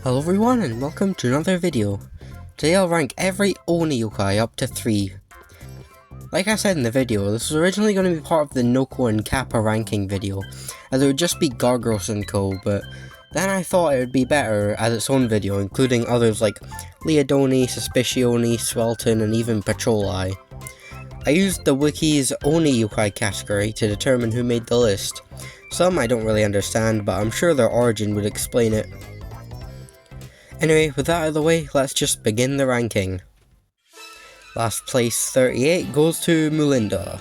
Hello everyone and welcome to another video. Today I'll rank every Oni yokai up to 3. Like I said in the video, this was originally going to be part of the Noko and Kappa ranking video, as it would just be Gargros and Co, but then I thought it would be better as its own video, including others like Leodoni, Suspicioni, Swelton, and even Patrol-Eye. I used the wiki's Oni yokai category to determine who made the list. Some I don't really understand, but I'm sure their origin would explain it. Anyway, with that out of the way, let's just begin the ranking. Last place 38 goes to Mulinda.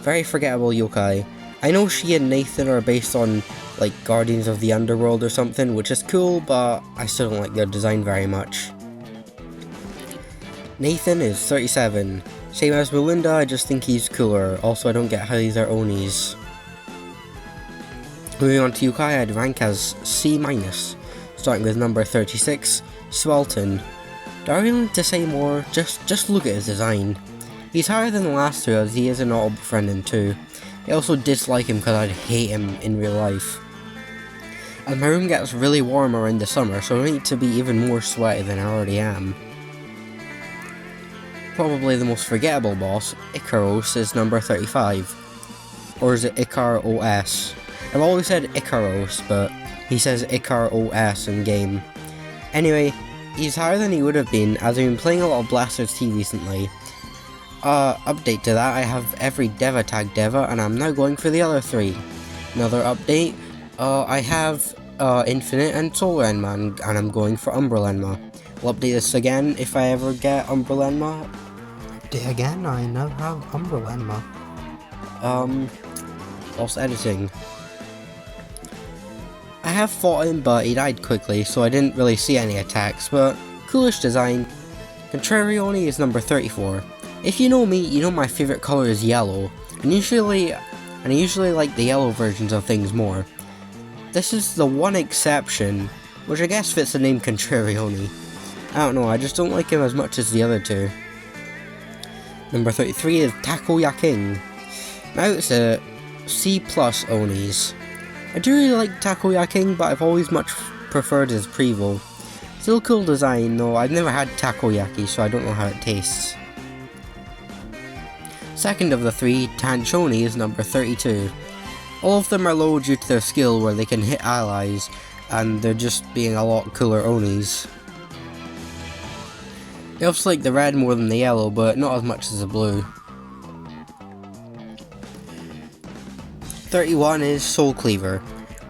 Very forgettable yokai. I know she and Nathan are based on like Guardians of the Underworld or something, which is cool, but I still don't like their design very much. Nathan is 37. Same as Mulinda, I just think he's cooler. Also, I don't get how these are Onis. Moving on to yokai, I'd rank as C-. Starting with number 36, Swelton. Do I really need to say more? Just look at his design. He's higher than the last two as he is an auto befriending too. I also dislike him because I'd hate him in real life. And my room gets really warm around the summer, so I need to be even more sweaty than I already am. Probably the most forgettable boss, Icaros, is number 35. Or is it Icaros? I've always said Icaros, but he says Icaros in game. Anyway, he's higher than he would have been as I've been playing a lot of Blaster T recently. Update to that, I have every Deva tag Deva and I'm now going for the other 3. Another update, I have Infinite and Solar Enma and I'm going for Umbral Enma. I'll update this again if I ever get Umbral Enma. Update again, I now have Umbral Enma. Lost editing. I have fought him, but he died quickly, so I didn't really see any attacks, but coolish design. Contrarioni is number 34. If you know me, you know my favourite colour is yellow, and I usually like the yellow versions of things more. This is the one exception, which I guess fits the name Contrarioni. I don't know, I just don't like him as much as the other two. Number 33 is Takoyaking. Now it's a C+ Onis. I do really like Takoyaking, but I've always much preferred his Prevo. Still cool design, though I've never had takoyaki, so I don't know how it tastes. Second of the 3, Tanchoni, is number 32. All of them are low due to their skill where they can hit allies, and they're just being a lot cooler Onis. I also like the red more than the yellow, but not as much as the blue. 31 is Soul Cleaver.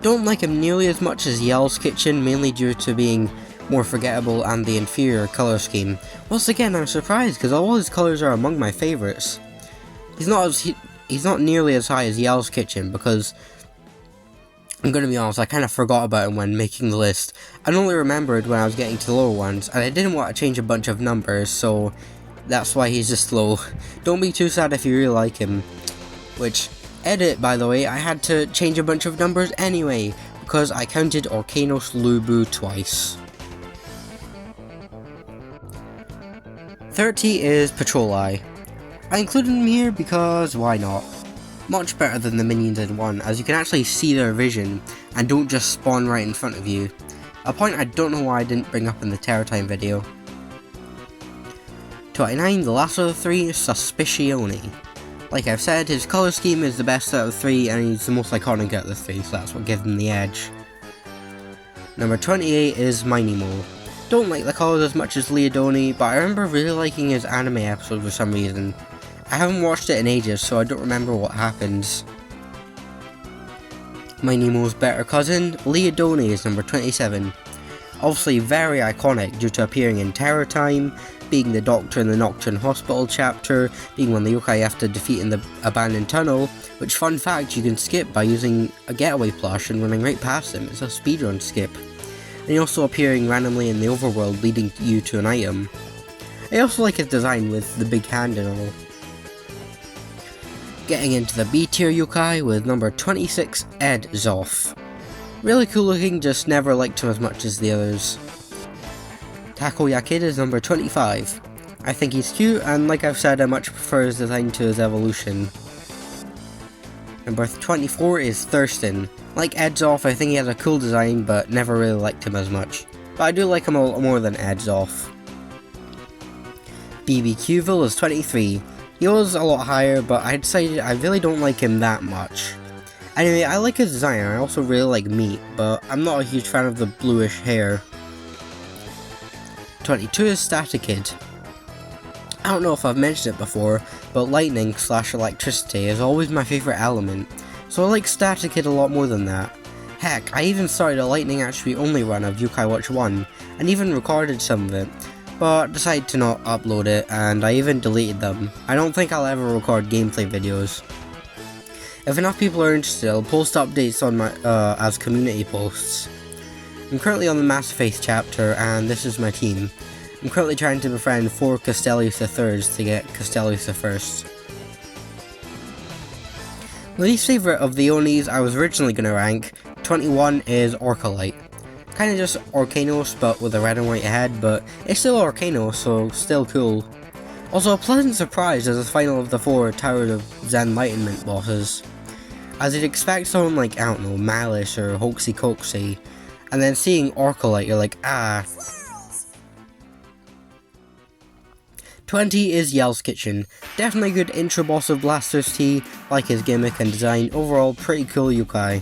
Don't like him nearly as much as Yell's Kitchen, mainly due to being more forgettable and the inferior colour scheme. Once again, I'm surprised because all his colours are among my favourites. He's not nearly as high as Yell's Kitchen because, I'm gonna be honest, I kind of forgot about him when making the list. I only remembered when I was getting to the lower ones, and I didn't want to change a bunch of numbers, so that's why he's just low. Don't be too sad if you really like him. Which, edit, by the way, I had to change a bunch of numbers anyway, because I counted Orkanos Lubu twice. 30 is Patrol-Eye. I included him here because why not? Much better than the minions in 1, as you can actually see their vision, and don't just spawn right in front of you. A point I don't know why I didn't bring up in the Terror Time video. 29, the last of the 3, is Suspicioni. Like I've said, his colour scheme is the best out of 3 and he's the most iconic out of the 3, so that's what gives him the edge. Number 28 is Minimo. Don't like the colours as much as Leodoni, but I remember really liking his anime episode for some reason. I haven't watched it in ages, so I don't remember what happens. Minimo's better cousin, Leodoni, is number 27. Obviously very iconic due to appearing in Terror Time, being the Doctor in the Nocturne Hospital chapter, being one of the yokai you have to defeat in the abandoned tunnel, which, fun fact, you can skip by using a getaway plush and running right past him. It's a speedrun skip. And also appearing randomly in the overworld, leading you to an item. I also like his design with the big hand and all. Getting into the B tier yokai with number 26, Ed Zoff. Really cool looking, just never liked him as much as the others. Takoyaki is number 25. I think he's cute, and like I've said, I much prefer his design to his evolution. Number 24 is Thurston. Like Edzoff, I think he has a cool design, but never really liked him as much. but I do like him a lot more than Ed's off. BBQville is 23. He was a lot higher, but I decided I really don't like him that much. Anyway, I like his design, and I also really like meat, but I'm not a huge fan of the bluish hair. 22 is Statikid. I don't know if I've mentioned it before, but lightning / electricity is always my favourite element, so I like Statikid a lot more than that. Heck, I even started a lightning attribute only run of Yokai Watch 1, and even recorded some of it, but decided to not upload it, and I even deleted them. I don't think I'll ever record gameplay videos. If enough people are interested, I'll post updates on my as community posts. I'm currently on the Master Faith chapter, and this is my team. I'm currently trying to befriend 4 Castellius IIIs to get Castellius I. The least favourite of the Onis I was originally going to rank, 21, is Orcolite. Kinda just Orcanos but with a red and white head, but it's still Orcanos, so still cool. Also a pleasant surprise as the final of the 4 Tower of Zen Enlightenment bosses. As you'd expect someone like, I don't know, Malice or Hoaxy Coaxy, and then seeing Orcolite you're like, ah. 20 is Yell's Kitchen. Definitely a good intro boss of Blaster's Tea, like his gimmick and design, overall pretty cool yokai.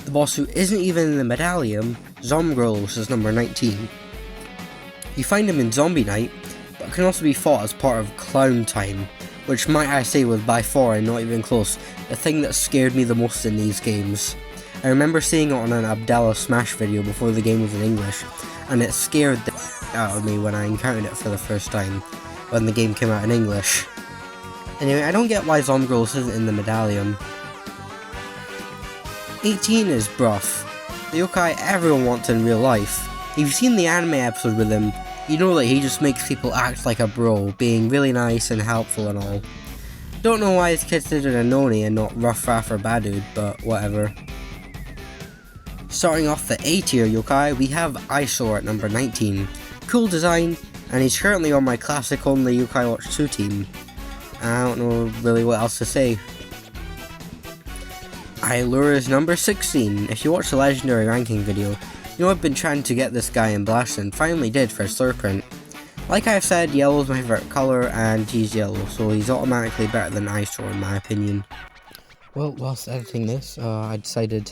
The boss who isn't even in the medallion, Zomgrolos, is number 19. You find him in Zombie Night, but can also be fought as part of Clown Time, which might I say was by far and not even close, the thing that scared me the most in these games. I remember seeing it on an Abdallah Smash video before the game was in English, and it scared the out of me when I encountered it for the first time, when the game came out in English. Anyway, I don't get why Zomgrolos isn't in the medallion. 18 is Bruff, the yokai everyone wants in real life. If you've seen the anime episode with him, you know that he just makes people act like a bro, being really nice and helpful and all. Don't know why he's considered a noni and not Rough Raff or Badude, but whatever. Starting off the A tier yokai, we have Eyesore at number 19. Cool design, and he's currently on my classic only Yokai Watch 2 team. I don't know really what else to say. Eilure is number 16. If you watch the legendary ranking video, you know I've been trying to get this guy in Blast and finally did for Slurprint. Like I've said, yellow is my favourite colour and he's yellow, so he's automatically better than Eyesore in my opinion. Well, whilst editing this, I decided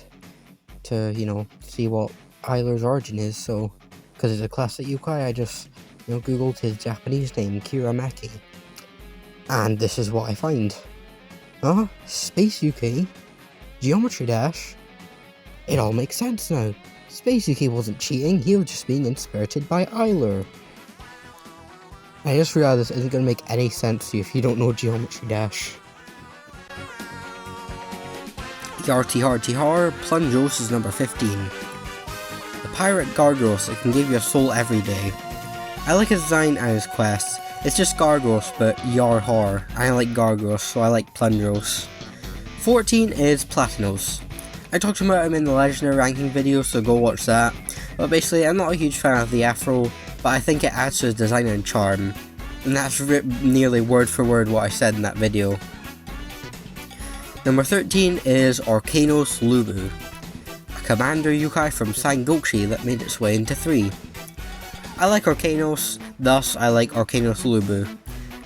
to, see what Eilure's origin is, so because it's a classic yokai, I just, googled his Japanese name, Kirameki. And this is what I find. Space UK? Geometry Dash? It all makes sense now. Space UK wasn't cheating, he was just being inspirited by Eilure. I just realised this isn't going to make any sense to you if you don't know Geometry Dash. Yarty Plungos is number 15. The pirate Gargros that can give you a soul every day. I like his design and his quests. It's just Gargros but Yar Har. I like Gargros, so I like Plungos. 14 is Platinos. I talked about him in the legendary ranking video, so go watch that. But basically, I'm not a huge fan of the afro, but I think it adds to his design and charm. And that's nearly word for word what I said in that video. Number 13 is Orcanos Lubu, a commander yokai from Sangokshi that made its way into 3. I like Orcanos, thus I like Orcanos Lubu.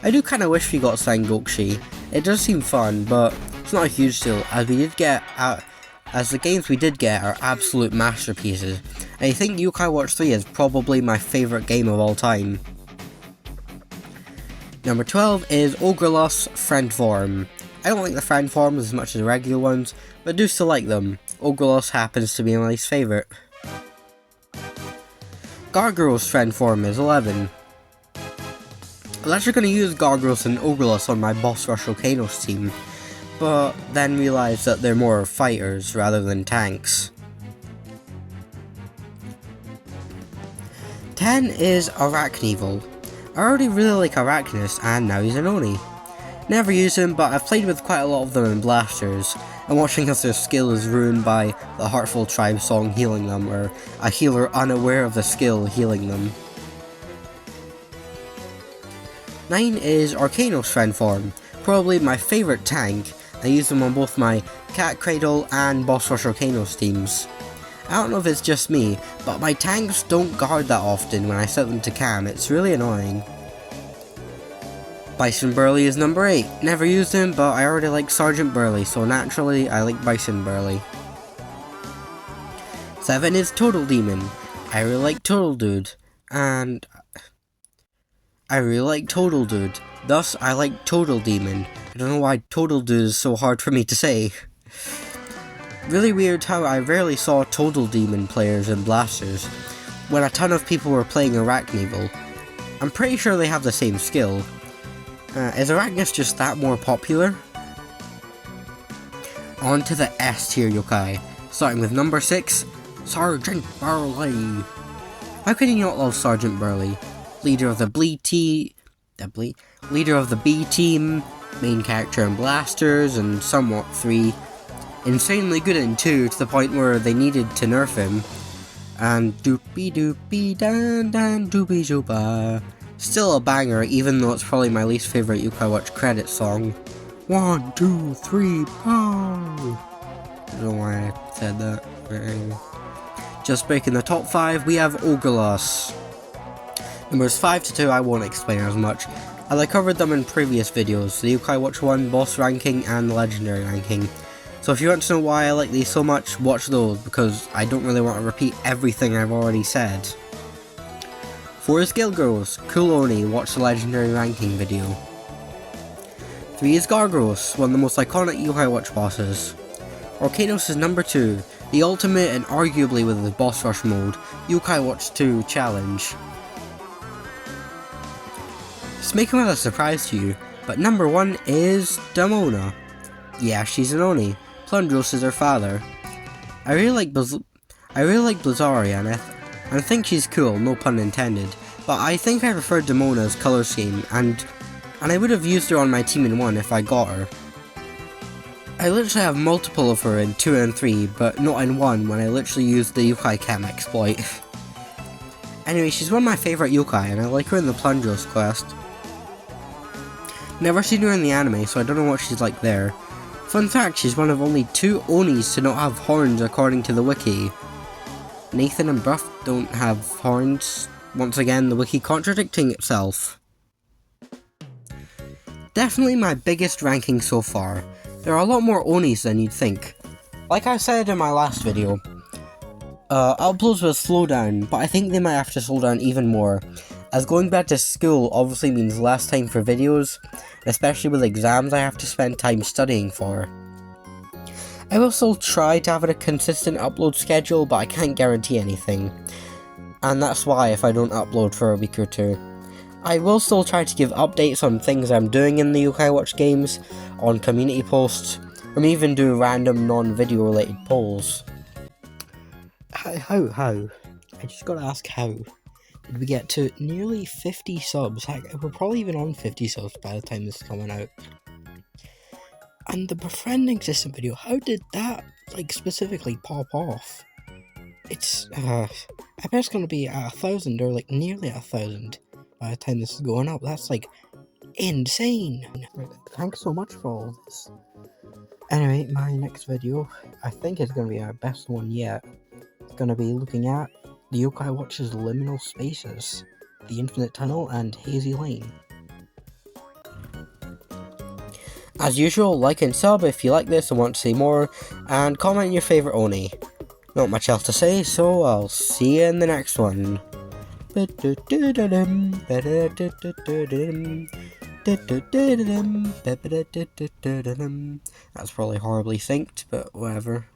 I do kinda wish we got Sangokshi. It does seem fun, but it's not a huge deal, as the games we did get are absolute masterpieces, and I think Yokai Watch 3 is probably my favourite game of all time. Number 12 is Ogrelus Friend Form. I don't like the friend forms as much as the regular ones, but I do still like them. Ogrelus happens to be my least favourite. Gargoyle's friend form is 11. I was actually going to use Gargoyles and Ogrelus on my Boss Rush Orcanos team, but then realised that they're more fighters rather than tanks. 10 is Arachneval. I already really like Arachnus and now he's an Oni. Never use him, but I've played with quite a lot of them in Blasters, and watching as their skill is ruined by the Heartful Tribe song healing them, or a healer unaware of the skill healing them. 9 is Orcanos Friend Form, probably my favourite tank. I use them on both my Cat Cradle and Boss Rush Orcanos teams. I don't know if it's just me, but my tanks don't guard that often when I set them to cam. It's really annoying. Bison Burley is number 8. Never used him, but I already like Sergeant Burley, so naturally I like Bison Burley. 7 is Total Demon. I really like Total Dude, and I really like Total Dude. Thus, I like Total Demon. I don't know why Total Dude is so hard for me to say. Really weird how I rarely saw Total Demon players in Blasters, when a ton of people were playing Arachneval. I'm pretty sure they have the same skill. Is Arachnus just that more popular? On to the S tier yokai, starting with number 6, Sergeant Burley. How can you not love Sergeant Burley? Leader of the B team, main character in Blasters, and somewhat 3. Insanely good in 2 to the point where they needed to nerf him. And doopy doopy dan dan doopy joopa. Still a banger, even though it's probably my least favourite Yokai Watch credit song. 1, 2, 3, pow! I don't know why I said that. Just breaking the top 5, we have Ogalos. Numbers 5 to 2 I won't explain as much, as I covered them in previous videos, the Yokai Watch 1 boss ranking and the legendary ranking. So if you want to know why I like these so much, watch those, because I don't really want to repeat everything I've already said. 4 is Gilgros, cool Oni, watch the legendary ranking video. 3 is Gargros, one of the most iconic Yokai Watch bosses. Orkanos is number 2, the ultimate and arguably with the boss rush mode, Yokai Watch 2 challenge. This may come as a surprise to you, but number 1 is Damona. Yeah, she's an Oni. Plundros is her father. I really like Blizaria, and I think she's cool, no pun intended, but I think I prefer Damona's colour scheme, and I would have used her on my team in 1 if I got her. I literally have multiple of her in 2 and 3, but not in 1 when I literally used the Yokai Cam exploit. Anyway, she's one of my favourite Yokai, and I like her in the Plundros quest. Never seen her in the anime, so I don't know what she's like there. Fun fact, she's one of only 2 Onis to not have horns according to the wiki. Nathan and Bruff don't have horns. Once again, the wiki contradicting itself. Definitely my biggest ranking so far. There are a lot more Onis than you'd think. Like I said in my last video, uploads will slow down, but I think they might have to slow down even more, as going back to school obviously means less time for videos, especially with exams I have to spend time studying for. I will still try to have a consistent upload schedule, but I can't guarantee anything, and that's why if I don't upload for a week or 2. I will still try to give updates on things I'm doing in the Yokai Watch games, on community posts, or even do random non-video related polls. How? I just gotta ask how. Did we get to nearly 50 subs? Heck, we're probably even on 50 subs by the time this is coming out. And the befriending system video, how did that, specifically pop off? It's, I bet it's gonna be at 1,000, or nearly 1,000 by the time this is going up. That's, insane! Thanks so much for all of this. Anyway, my next video, I think is gonna be our best one yet. It's gonna be looking at the Yokai Watch's liminal spaces, the Infinite Tunnel, and Hazy Lane. As usual, like and sub if you like this and want to see more, and comment your favourite Oni. Not much else to say, so I'll see you in the next one. That's probably horribly synced, but whatever.